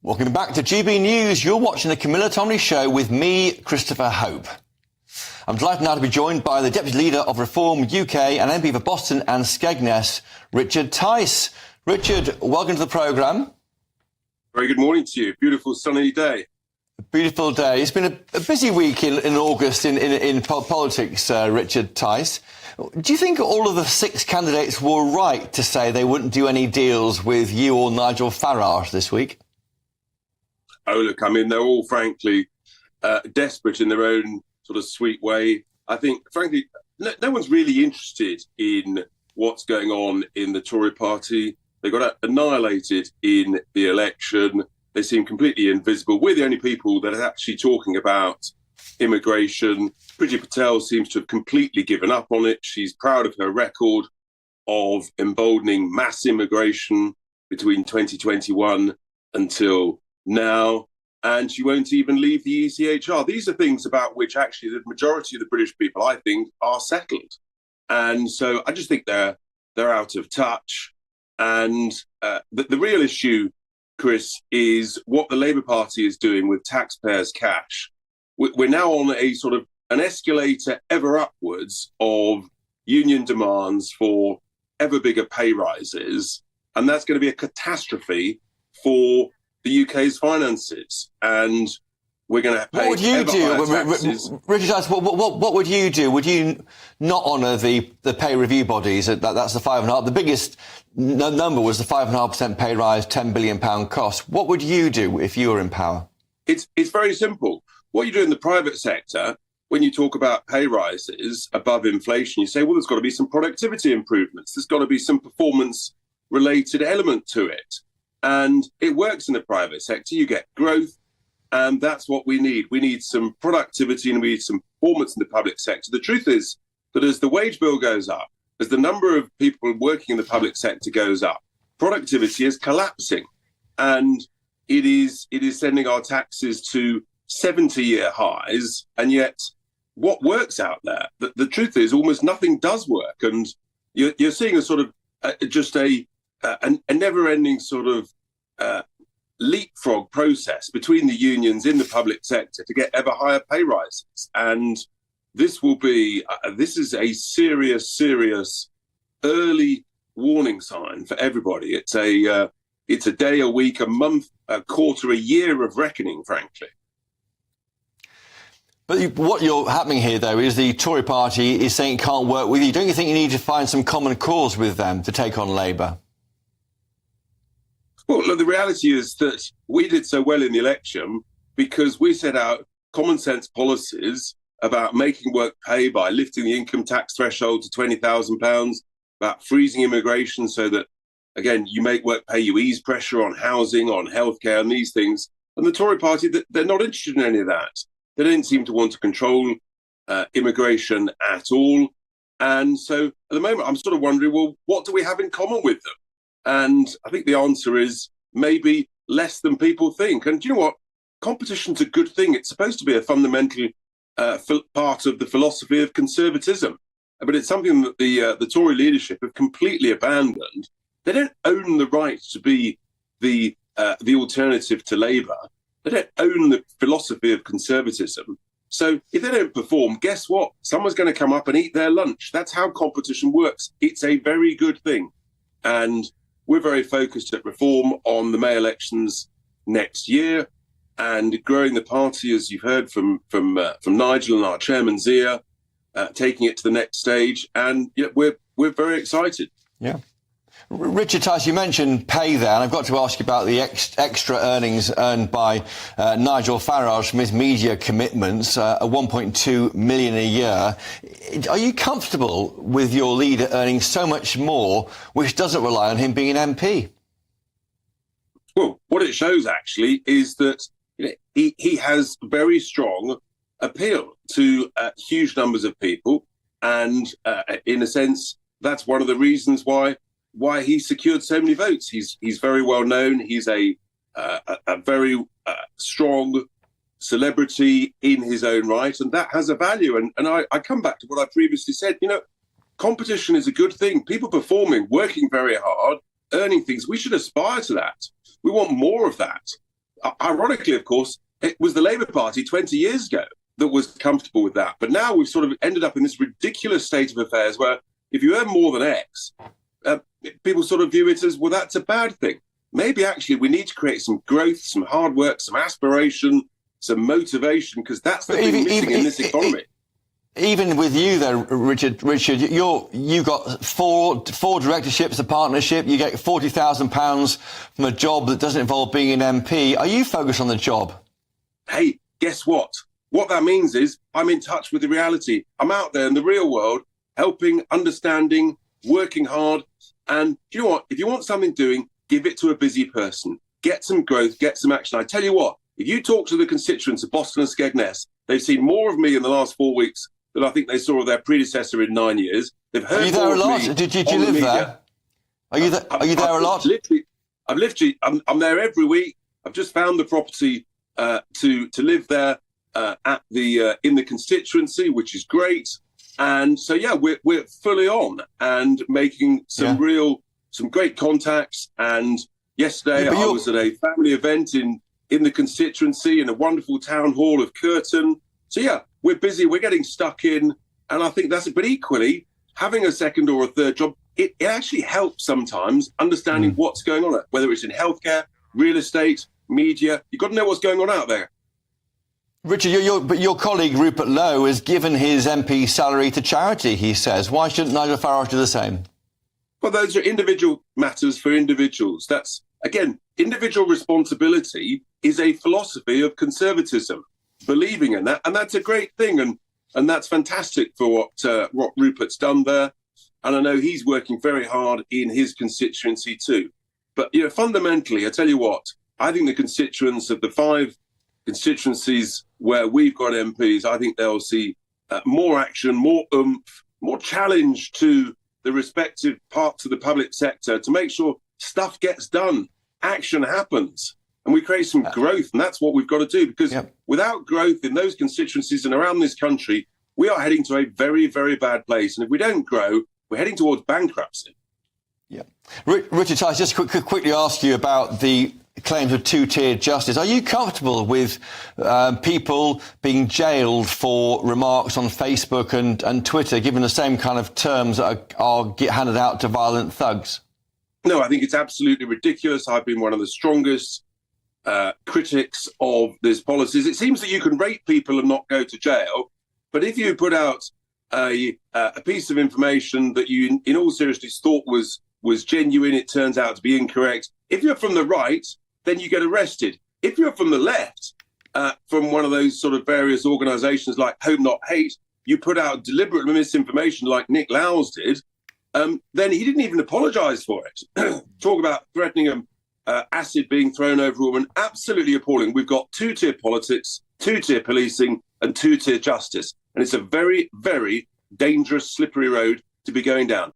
Welcome back to GB News. You're watching the Camilla Tomley Show with me, Christopher Hope. I'm delighted now to be joined by the Deputy Leader of Reform UK and MP for Boston and Skegness, Richard Tice. Richard, welcome to the programme. Very good morning to you. Beautiful sunny day. A beautiful day. It's been a busy week in August in politics, Richard Tice. Do you think all of the 6 candidates were right to say they wouldn't do any deals with you or Nigel Farage this week? Oh, look, I mean, they're all, frankly, desperate in their own sort of sweet way. I think, frankly, no one's really interested in what's going on in the Tory party. They got annihilated in the election. They seem completely invisible. We're the only people that are actually talking about immigration. Priti Patel seems to have completely given up on it. She's proud of her record of emboldening mass immigration between 2021 until now, and she won't even leave the ECHR. These are things about which actually the majority of the British people, I think, are settled. And so I just think they're out of touch. And the real issue, Chris, is what the Labour Party is doing with taxpayers' cash. We're now on a sort of an escalator ever upwards of union demands for ever bigger pay rises, and that's going to be a catastrophe for the UK's finances, and we're going to pay. What would you do, Richard Tice? What would you do? Would you not honour the pay review bodies? That's the 5.5%. The biggest number was the 5.5% pay rise, £10 billion cost. What would you do if you were in power? It's very simple. What you do in the private sector, when you talk about pay rises above inflation, you say, well, there's got to be some productivity improvements. There's got to be some performance-related element to it. And it works in the private sector. You get growth, and that's what we need. We need some productivity and we need some performance in the public sector. The truth is that as the wage bill goes up, as the number of people working in the public sector goes up, productivity is collapsing. And it is sending our taxes to 70-year highs. And yet what works out there, the truth is almost nothing does work. And you're seeing a sort of a never-ending sort of leapfrog process between the unions in the public sector to get ever higher pay rises. And this will be, this is a serious early warning sign for everybody. It's a day, a week, a month, a quarter, a year of reckoning, frankly. But what you're happening here, though, is the Tory party is saying it can't work with you. Don't you think you need to find some common cause with them to take on Labour? Well, look, the reality is that we did so well in the election because we set out common sense policies about making work pay by lifting the income tax threshold to £20,000, about freezing immigration so that, again, you make work pay, you ease pressure on housing, on healthcare and these things. And the Tory party, they're not interested in any of that. They don't seem to want to control immigration at all. And so at the moment, I'm sort of wondering, well, what do we have in common with them? And I think the answer is maybe less than people think. And do you know what? Competition's a good thing. It's supposed to be a fundamental part of the philosophy of conservatism. But it's something that the Tory leadership have completely abandoned. They don't own the right to be the alternative to Labour. They don't own the philosophy of conservatism. So if they don't perform, guess what? Someone's going to come up and eat their lunch. That's how competition works. It's a very good thing. And we're very focused at Reform on the May elections next year and growing the party, as you've heard from Nigel and our chairman Zia, taking it to the next stage. And yeah, we're very excited. Yeah. Richard Tice, you mentioned pay there, and I've got to ask you about the extra earnings earned by Nigel Farage from his media commitments, $1.2 million a year. Are you comfortable with your leader earning so much more, which doesn't rely on him being an MP? Well, what it shows actually is that he has very strong appeal to huge numbers of people, and in a sense, that's one of the reasons why he secured so many votes. He's very well known. He's a very strong celebrity in his own right, and that has a value. And I come back to what I previously said. You know, competition is a good thing. People performing, working very hard, earning things. We should aspire to that. We want more of that. ironically, of course, it was the Labour Party 20 years ago that was comfortable with that. But now we've sort of ended up in this ridiculous state of affairs where if you earn more than X, people sort of view it as, well, that's a bad thing. Maybe actually we need to create some growth, some hard work, some aspiration, some motivation, because that's the thing missing in this economy. Even with you, though, Richard, you got four directorships, a partnership. You get £40,000 from a job that doesn't involve being an MP. Are you focused on the job? Hey, guess what? What that means is I'm in touch with the reality. I'm out there in the real world, helping, understanding, working hard. And do you know what? If you want something doing, give it to a busy person. Get some growth, get some action. I tell you what, if you talk to the constituents of Boston and Skegness, they've seen more of me in the last 4 weeks than I think they saw of their predecessor in 9 years. They've heard Are you there a lot? Me Did you live there? Are you there a lot? I'm there every week. I've just found the property to live there in the constituency, which is great. And so yeah, we're fully on and making some great contacts. And yesterday I was at a family event in the constituency in a wonderful town hall of Curtin. So yeah, we're busy, we're getting stuck in, and I think that's it. But equally, having a second or a third job, it actually helps sometimes understanding what's going on, whether it's in healthcare, real estate, media. You've got to know what's going on out there. Richard, your colleague Rupert Lowe has given his MP salary to charity, he says. Why shouldn't Nigel Farage do the same? Well, those are individual matters for individuals. That's, again, individual responsibility is a philosophy of conservatism, believing in that. And that's a great thing. And that's fantastic for what Rupert's done there. And I know he's working very hard in his constituency too. But, fundamentally, I tell you what, I think the constituents of the 5 constituencies where we've got MPs, I think they'll see more action, more oomph, more challenge to the respective parts of the public sector to make sure stuff gets done, action happens, and we create some growth. And that's what we've got to do, because without growth in those constituencies and around this country, we are heading to a very, very bad place. And if we don't grow, we're heading towards bankruptcy. Yeah. Richard Tice, just quickly ask you about the claims of two-tiered justice. Are you comfortable with people being jailed for remarks on Facebook and Twitter, given the same kind of terms that are handed out to violent thugs? No, I think it's absolutely ridiculous. I've been one of the strongest critics of these policies. It seems that you can rape people and not go to jail, but if you put out a piece of information that you, in all seriousness, thought was genuine, it turns out to be incorrect. If you're from the right, then you get arrested. If you're from the left, from one of those sort of various organisations like Home Not Hate, you put out deliberate misinformation like Nick Lowes did, then he didn't even apologise for it. Talk about threatening acid being thrown over a woman. Absolutely appalling. We've got two-tier politics, two-tier policing and two-tier justice. And it's a very, very dangerous, slippery road to be going down.